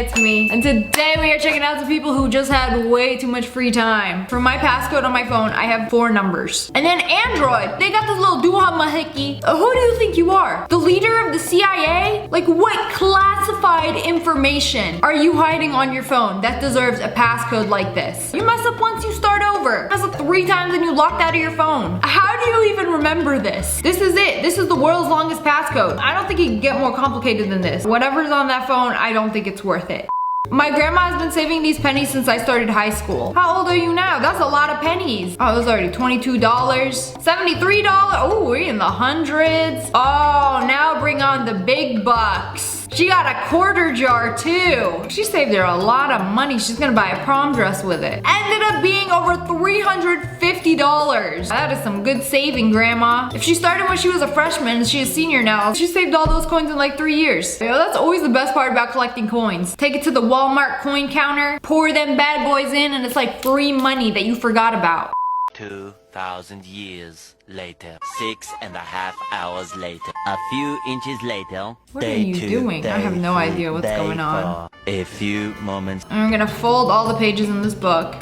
it's me. And today we are checking out some people who just had way too much free time. For my passcode on my phone, I have 4 numbers. And then Android, they got this little duha mahiki. Who do you think you are? The leader of the CIA? Like, what classified information are you hiding on your phone that deserves a passcode like this? You mess up once, you start over. Mess up 3 times and you locked out of your phone. How do you even remember this? This is it. This is the world's longest passcode. I don't think it can get more complicated than this. Whatever's on that phone, I don't think it's worth it. My grandma has been saving these pennies since I started high school. How old are you now? That's a lot of pennies. Oh, those are already $22, $73. Oh, we're in the hundreds. Oh, now bring on the big bucks. She got a quarter jar too. She saved her a lot of money. She's gonna buy a prom dress with it. Ended up being over $350. That is some good saving, Grandma. If she started when she was a freshman and she's a senior now, she saved all those coins in like 3 years. You know, that's always the best part about collecting coins. Take it to the Walmart coin counter, pour them bad boys in, and it's like free money that you forgot about. 2,000 years later, 6.5 hours later, a few inches later. What are you doing? I have no idea what's going on. A few moments. I'm gonna fold all the pages in this book.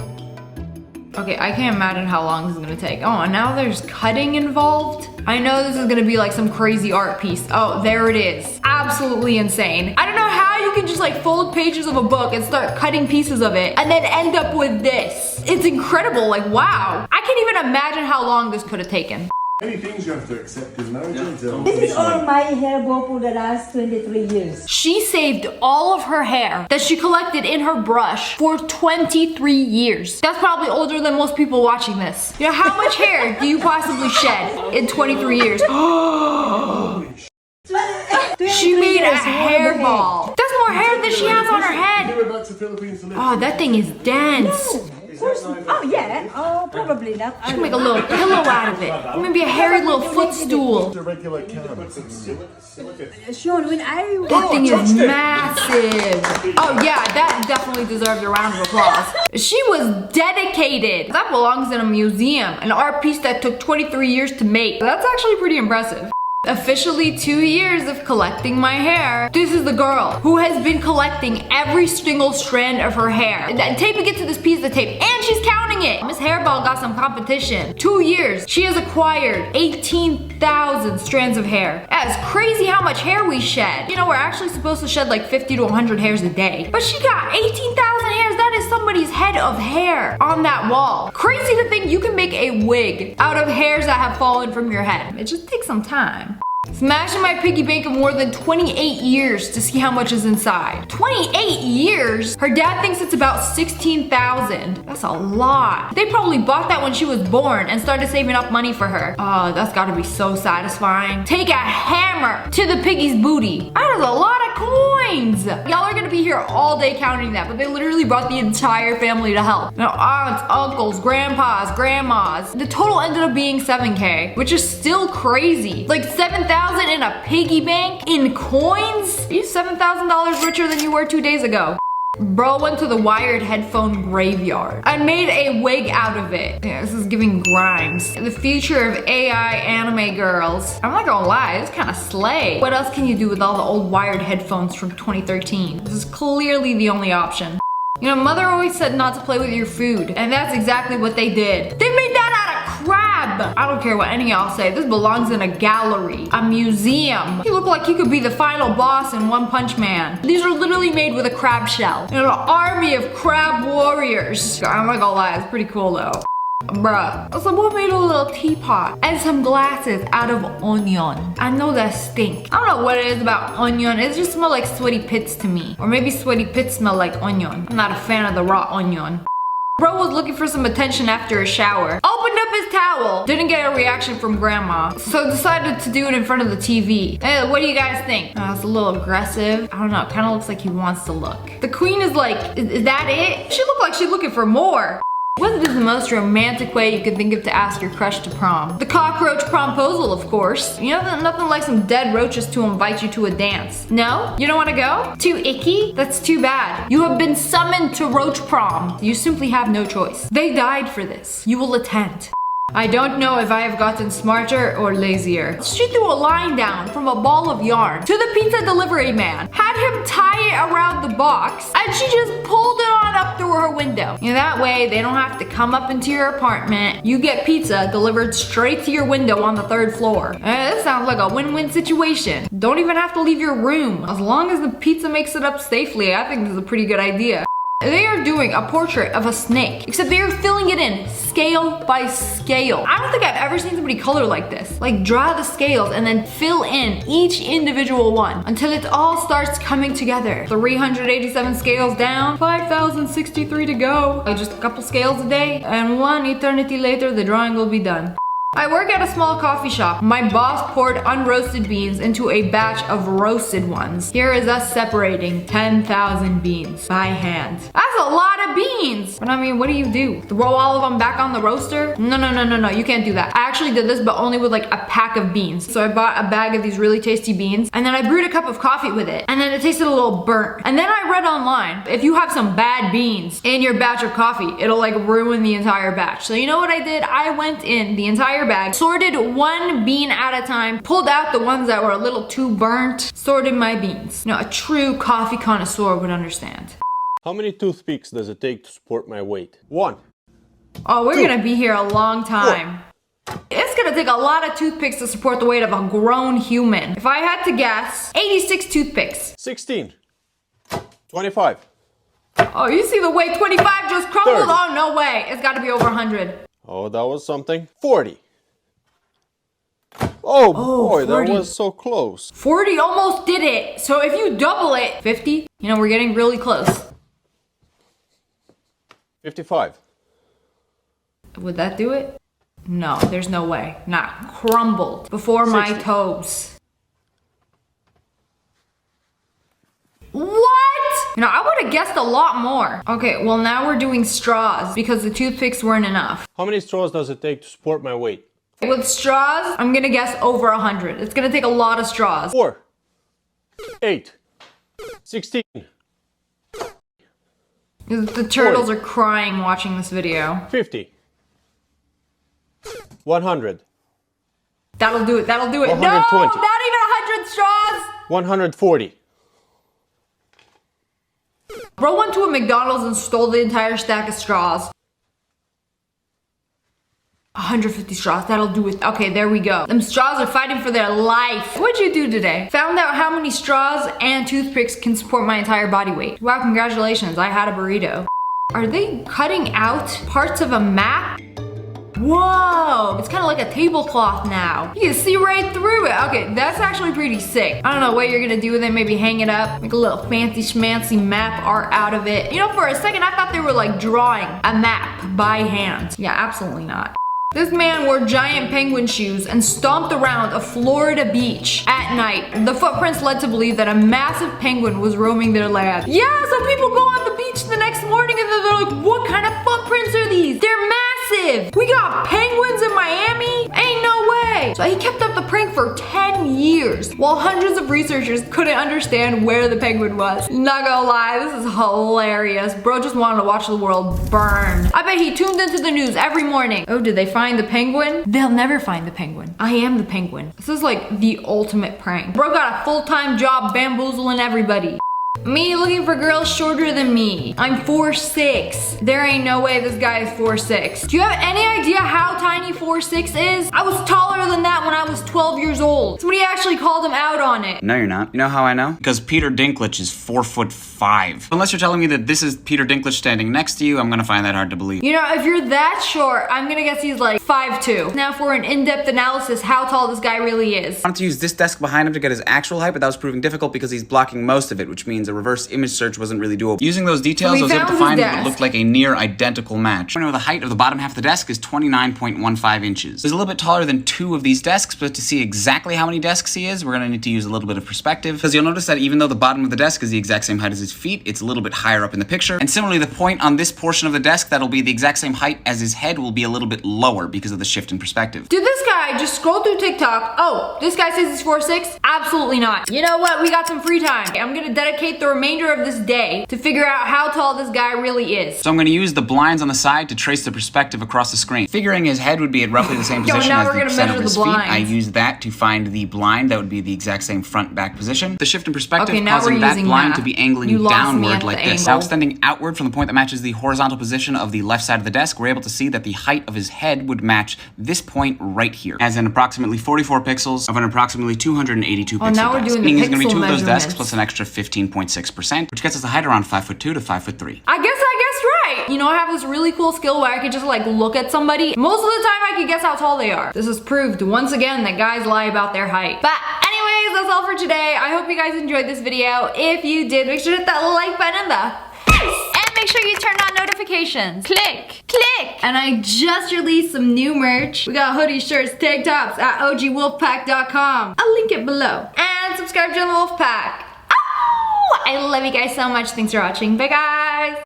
Okay, I can't imagine how long this is gonna take. Oh, and now there's cutting involved? I know this is gonna be like some crazy art piece. Oh, there it is. Absolutely insane. I don't know how you can just like fold pages of a book and start cutting pieces of it and then end up with this. It's incredible, like wow. I can't even imagine how long this could have taken. Many things you have to accept as marriage. This is all my hair go for the last 23 years. She saved all of her hair that she collected in her brush for 23 years. That's probably older than most people watching this. You know, how much hair do you possibly shed in 23 years? She made a hairball. That's more hair than she has on her head. Oh, that thing is dense. Oh yeah, oh probably not. She can make a little pillow out of it. Maybe a hairy little footstool. Sean, when That thing is massive. Oh yeah, that definitely deserves a round of applause. She was dedicated. That belongs in a museum. An art piece that took 23 years to make. That's actually pretty impressive. Officially 2 years of collecting my hair. This is the girl who has been collecting every single strand of her hair and taping it to this piece of tape, and she's counting it. Miss Hairball got some competition. 2 years, she has acquired 18,000 strands of hair. That is crazy how much hair we shed. You know, we're actually supposed to shed like 50 to 100 hairs a day, but she got 18,000 hairs. That is somebody's head of hair on that wall. Crazy to think you can make a wig out of hairs that have fallen from your head. It just takes some time. Smashing my piggy bank of more than 28 years to see how much is inside. 28 years? Her dad thinks it's about 16,000. That's a lot. They probably bought that when she was born and started saving up money for her. Oh, that's gotta be so satisfying. Take a hammer to the piggy's booty. That is a lot of coins. Y'all are gonna be here all day counting that, but they literally brought the entire family to help. Now, aunts, uncles, grandpas, grandmas. The total ended up being 7K, which is still crazy. Like 7,000 in a piggy bank in coins? Are you $7,000 richer than you were 2 days ago? Bro went to the wired headphone graveyard and made a wig out of it. Yeah, this is giving Grimes. The future of AI anime girls. I'm not gonna lie, it's kind of slay. What else can you do with all the old wired headphones from 2013? This is clearly the only option. You know, mother always said not to play with your food, and that's exactly what they did. They made that out of crab! I don't care what any of y'all say, this belongs in a gallery, a museum. You look like you could be the final boss in One Punch Man. These are literally made with a crab shell. You know, an army of crab warriors. I'm not gonna lie, it's pretty cool though. Bruh, someone made a little teapot and some glasses out of onion. I know that stink. I don't know what it is about onion. It just smells like sweaty pits to me. Or maybe sweaty pits smell like onion. I'm not a fan of the raw onion. Bro was looking for some attention after a shower. Opened up his towel. Didn't get a reaction from grandma. So decided to do it in front of the TV. Hey, what do you guys think? It's a little aggressive. I don't know, kind of looks like he wants to look. The queen is like, is that it? She looked like she's looking for more. What is the most romantic way you could think of to ask your crush to prom? The cockroach promposal, of course. You know, nothing like some dead roaches to invite you to a dance. No? You don't want to go? Too icky? That's too bad. You have been summoned to roach prom. You simply have no choice. They died for this. You will attend. I don't know if I have gotten smarter or lazier. She threw a line down from a ball of yarn to the pizza delivery man, had him tie it around the box and she just pulled it on up through her window. You know, that way they don't have to come up into your apartment. You get pizza delivered straight to your window on the 3rd floor. This sounds like a win-win situation. Don't even have to leave your room. As long as the pizza makes it up safely, I think this is a pretty good idea. They are doing a portrait of a snake, except they are filling it in scale by scale. I don't think I've ever seen somebody color like this. Like, draw the scales and then fill in each individual one until it all starts coming together. 387 scales down, 5,063 to go. Just a couple scales a day, and 1 eternity later, the drawing will be done. I work at a small coffee shop. My boss poured unroasted beans into a batch of roasted ones. Here is us separating 10,000 beans by hand. That's a lot of beans! But I mean, what do you do? Throw all of them back on the roaster? No, you can't do that. I actually did this, but only with like a pack of beans. So I bought a bag of these really tasty beans, and then I brewed a cup of coffee with it, and then it tasted a little burnt. And then I read online, if you have some bad beans in your batch of coffee, it'll like ruin the entire batch. So you know what I did? I went in the entire bag, sorted one bean at a time, pulled out the ones that were a little too burnt, sorted my beans. You know, a true coffee connoisseur would understand. How many toothpicks does it take to support my weight? 1. Oh, we're 2. gonna be here a long time. 4. It's gonna take a lot of toothpicks to support the weight of a grown human. If I had to guess, 86 toothpicks. 16. 25. Oh, you see the way 25 just crumbled? 30. Oh, no way. It's gotta be over 100. Oh, that was something. 40. Oh boy, 40. that was so close. 40 almost did it. So if you double it, 50, you know, we're getting really close. 55. Would that do it? No, there's no way. Not crumbled before 60. my toes. What? You know, I would have guessed a lot more. Okay, well now we're doing straws because the toothpicks weren't enough. How many straws does it take to support my weight? With straws, I'm gonna guess over 100. It's gonna take a lot of straws. 4. 8. 16. The turtles are crying watching this video. 50. 100. That'll do it, that'll do it. 120. No, not even 100 straws. 140. Bro went to a McDonald's and stole the entire stack of straws. 150 straws, that'll do it. Okay, there we go. Them straws are fighting for their life. What'd you do today? Found out how many straws and toothpicks can support my entire body weight. Wow, congratulations, I had a burrito. Are they cutting out parts of a map? Whoa, it's kind of like a tablecloth now. You can see right through it. Okay, that's actually pretty sick. I don't know what you're gonna do with it. Maybe hang it up, make a little fancy schmancy map art out of it. You know, for a second, I thought they were like drawing a map by hand. Yeah, absolutely not. This man wore giant penguin shoes and stomped around a Florida beach at night. The footprints led to believe that a massive penguin was roaming their land. Yeah, so people go on the beach the next morning and they're like, what kind of footprints are these? They're massive. We got penguins in Miami? Ain't no way. So he kept up the prank for 10 years while hundreds of researchers couldn't understand where the penguin was. Not gonna lie, this is hilarious. Bro just wanted to watch the world burn. I bet he tuned into the news every morning. Oh, did they find the penguin? They'll never find the penguin. I am the penguin. This is like the ultimate prank. Bro got a full-time job bamboozling everybody. Me looking for girls shorter than me. I'm 4'6". There ain't no way this guy is 4'6". Do you have any idea how tiny 4'6" is? I was taller than that when I was 12 years old. Somebody actually called him out on it. No, you're not. You know how I know? Because Peter Dinklage is 4'5". Unless you're telling me that this is Peter Dinklage standing next to you, I'm gonna find that hard to believe. You know, if you're that short, I'm gonna guess he's like 5'2". Now for an in-depth analysis, how tall this guy really is. I wanted to use this desk behind him to get his actual height, but that was proving difficult because he's blocking most of it, which means a reverse image search wasn't really doable. Using those details, I was able to find what looked like a near identical match. I know the height of the bottom half of the desk is 29.15 inches. He's a little bit taller than 2 of these desks, but to see exactly how many desks he is, we're gonna need to use a little bit of perspective, because you'll notice that even though the bottom of the desk is the exact same height as his feet, it's a little bit higher up in the picture. And similarly, the point on this portion of the desk that'll be the exact same height as his head will be a little bit lower because of the shift in perspective. Did this guy just scroll through TikTok? Oh, this guy says he's 4'6"? Absolutely not. You know what? We got some free time. I'm gonna dedicate the remainder of this day to figure out how tall this guy really is. So I'm going to use the blinds on the side to trace the perspective across the screen. Figuring his head would be at roughly the same position now as we're the gonna center measure of his the feet, blinds. I used that to find the blind that would be the exact same front-back position. The shift in perspective Okay, now causing we're that using blind math. to be angling You lost me downward at like the this. Now angle. extending outward from the point that matches the horizontal position of the left side of the desk, we're able to see that the height of his head would match this point right here, as in approximately 44 pixels of an approximately 282 pixel now we're desk. doing the Meaning he's going to be pixel two of those desks measurements. plus an extra 15.6%, which gets us a height around 5'2" to 5'3". I guessed right. You know, I have this really cool skill where I could just like look at somebody. Most of the time I could guess how tall they are. This has proved once again that guys lie about their height. But anyways, that's all for today. I hope you guys enjoyed this video. If you did, make sure to hit that like button in the face. And make sure you turn on notifications. Click, click. And I just released some new merch. We got hoodies, shirts, tank tops at ogwolfpack.com. I'll link it below. And subscribe to the Wolfpack. Oh, I love you guys so much. Thanks for watching. Bye guys.